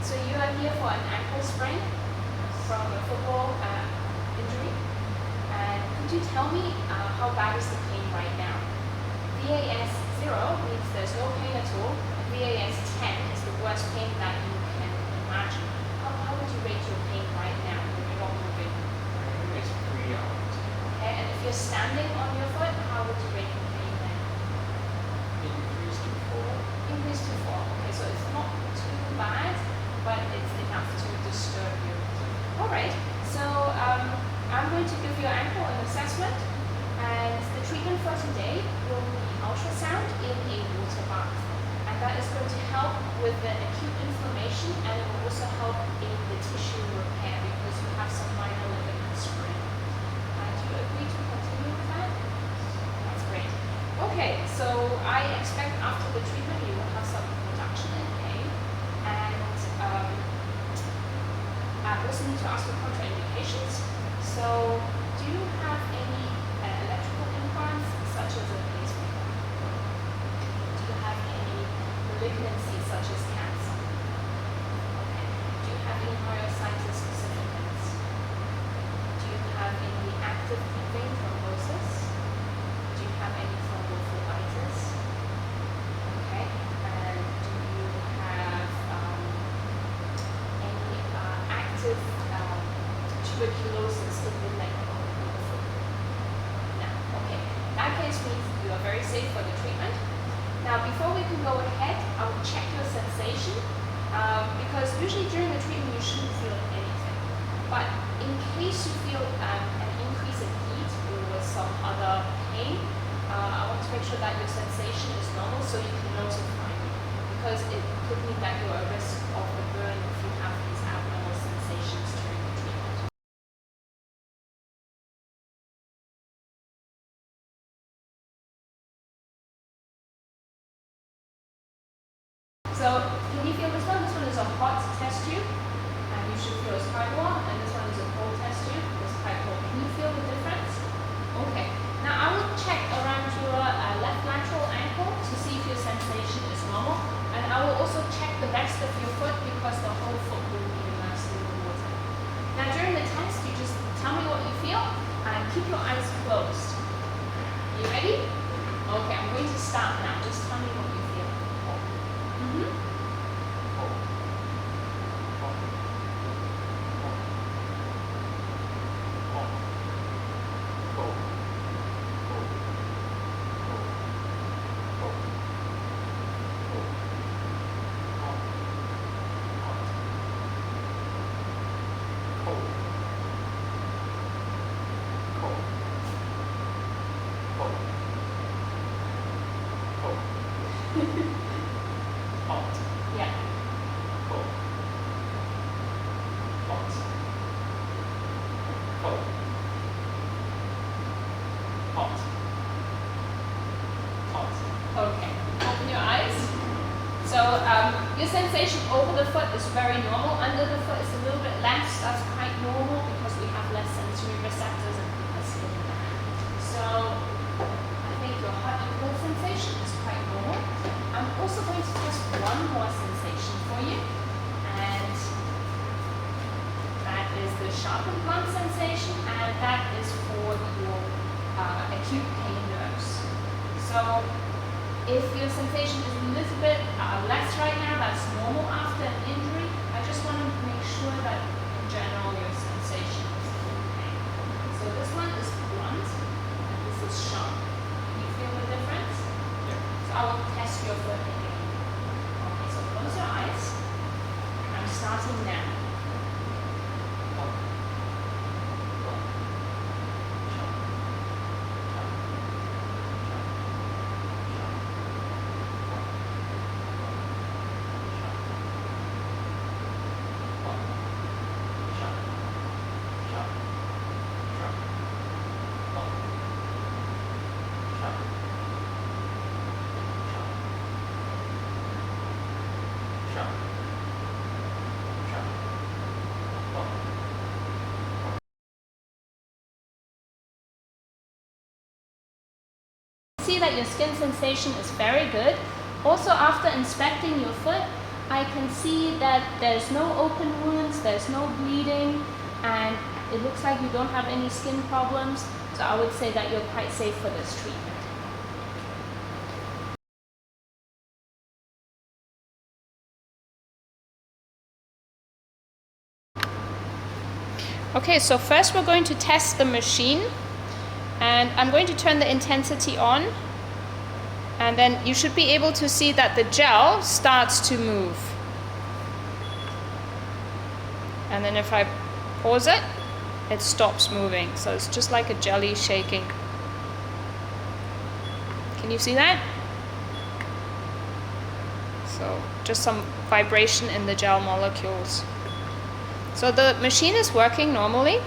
So you are here for an ankle sprain from a football injury. And could you tell me how bad is the pain right now? VAS 0 means there's no pain at all. VAS 10 is the worst pain that you can imagine. How would you rate your pain right now when you're not moving? It's 3 hours. Okay, and if you're standing on your foot, how would you rate your pain then? Increase to 4. Increase to 4. Okay, so it's not too bad, but it's enough to disturb you. Alright, so I'm going to give your ankle an assessment, and the treatment for today will be ultrasound in a water bath. And that is going to help with the acute inflammation, and it will also help in the tissue repair because you have some minor ligament sprain. Do you agree to continue with that? That's great. Okay, so I expect after the treatment you will have some reduction in pain, and I also need to ask for contraindications. So, do you have any electrical implants, such as a pacemaker? Do you have any malignancy, such as cancer? Okay. Do you have any myositis specificants? Do you have any active vein thrombosis? Do you have any thrombophlebitis? Okay. And do you have any active tuberculosis in the leg or the foot? No. Okay. That case means you are very safe for the treatment. Now, before we can go ahead, I will check your sensation because usually during the treatment you shouldn't feel anything. But in case you feel an increase in heat or some other pain, I want to make sure that your sensation is normal so you can notify me, because it could mean that you are at risk of a burn if you have these abnormal sensations during the treatment. So, can you feel this one? This one is a hot test tube, and you should feel it's quite warm, and this one is a cold test tube, it's quite cold. Can you feel the difference? Okay. Now I will check around your left lateral ankle to see if your sensation is normal, and I will also check the rest of your foot because the whole foot will be immersed in the water. Now during the test, you just tell me what you feel, and keep your eyes closed. You ready? Okay, I'm going to start now. Just tell me what you feel. Yeah. Okay. Open your eyes. So your sensation over the foot is very normal. Under the foot is a little bit less. That's quite normal because we have less sensory receptors and less skin in the hand. So I think your hot and cold sensation is quite normal. I'm also going to test one more sensation for you, and that is the sharp and blunt sensation, and that is for your acute pain nerves. So if your sensation is a little bit less right now, that's normal after an injury. I just want to make sure that in general your sensation is okay. So this one is blunt, and this is sharp. Can you feel the difference? Yeah. So I will test your foot again. Okay, so close your eyes. I'm starting now. See that your skin sensation is very good. Also, after inspecting your foot, I can see that there's no open wounds, there's no bleeding, and it looks like you don't have any skin problems. So I would say that you're quite safe for this treatment. Okay, so first we're going to test the machine, and I'm going to turn the intensity on, and then you should be able to see that the gel starts to move. And then if I pause it, it stops moving. So it's just like a jelly shaking. Can you see that? So just some vibration in the gel molecules. So the machine is working normally.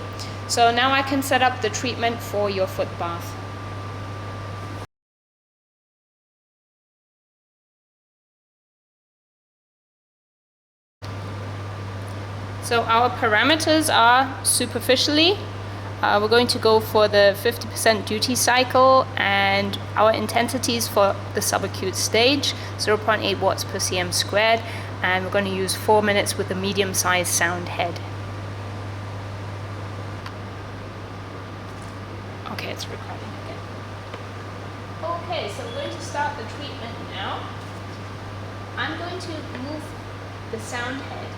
So now I can set up the treatment for your foot bath. So our parameters are superficially, we're going to go for the 50% duty cycle, and our intensities for the subacute stage, 0.8 watts per cm squared, and we're going to use 4 minutes with a medium-sized sound head. Okay, it's recording again. Okay, so we're going to start the treatment now. I'm going to move the sound head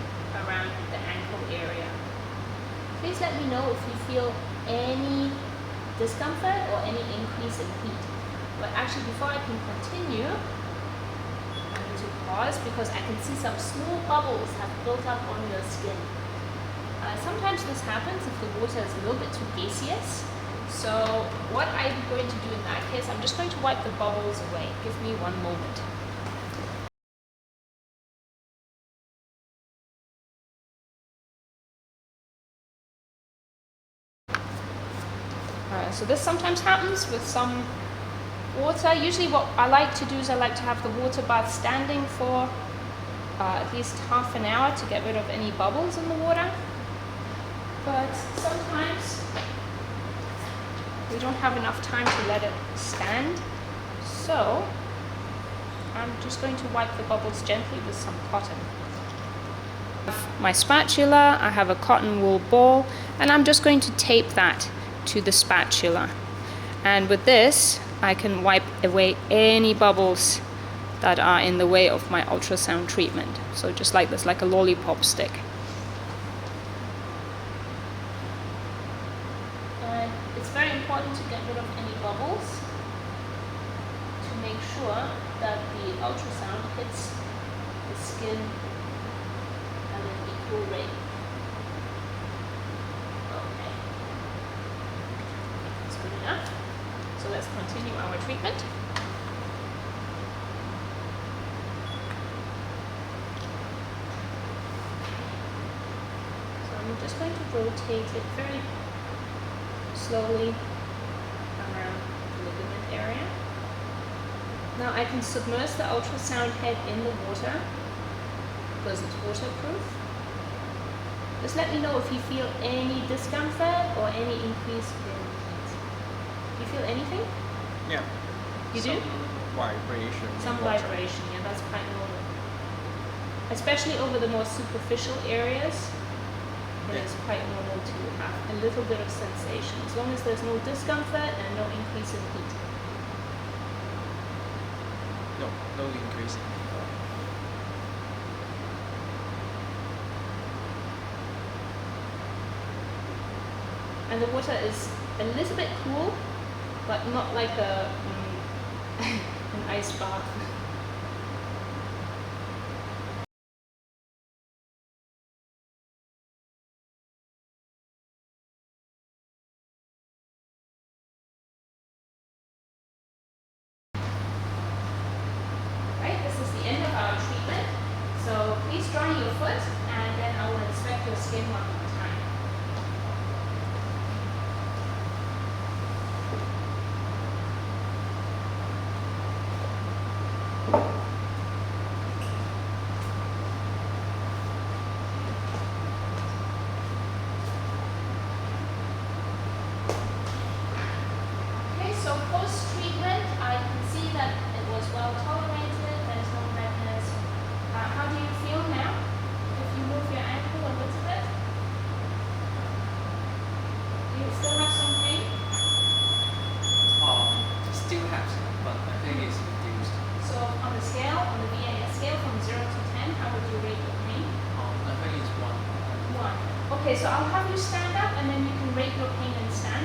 around the ankle area. Please let me know if you feel any discomfort or any increase in heat. But actually, before I can continue, I'm going to pause because I can see some small bubbles have built up on your skin. Sometimes this happens if the water is a little bit too gaseous. So what I'm going to do in that case, I'm just going to wipe the bubbles away. Give me one moment. So this sometimes happens with some water. Usually what I like to do is I like to have the water bath standing for at least half an hour to get rid of any bubbles in the water. But sometimes we don't have enough time to let it stand. So I'm just going to wipe the bubbles gently with some cotton. My spatula, I have a cotton wool ball, and I'm just going to tape that to the spatula, and with this I can wipe away any bubbles that are in the way of my ultrasound treatment. So just like this, like a lollipop stick. And it's very important to get rid of any bubbles to make sure that the ultrasound hits the skin at an equal rate. So let's continue our treatment. So I'm just going to rotate it very slowly around the ligament area. Now I can submerge the ultrasound head in the water because it's waterproof. Just let me know if you feel any discomfort or any increase in heat. Do you feel anything? Yeah. You do? Vibration. Some vibration, yeah, that's quite normal. Especially over the more superficial areas, it is quite normal to have a little bit of sensation, as long as there's no discomfort and no increase in heat. No increase in heat. And the water is a little bit cool, but not like an ice bath. Right, this is the end of our treatment. So please dry your foot, and then I will inspect your skin one more time. So post-treatment, I can see that it was well tolerated, there's no redness. How do you feel Okay, so I'll have you stand up and then you can rate your pain and stand.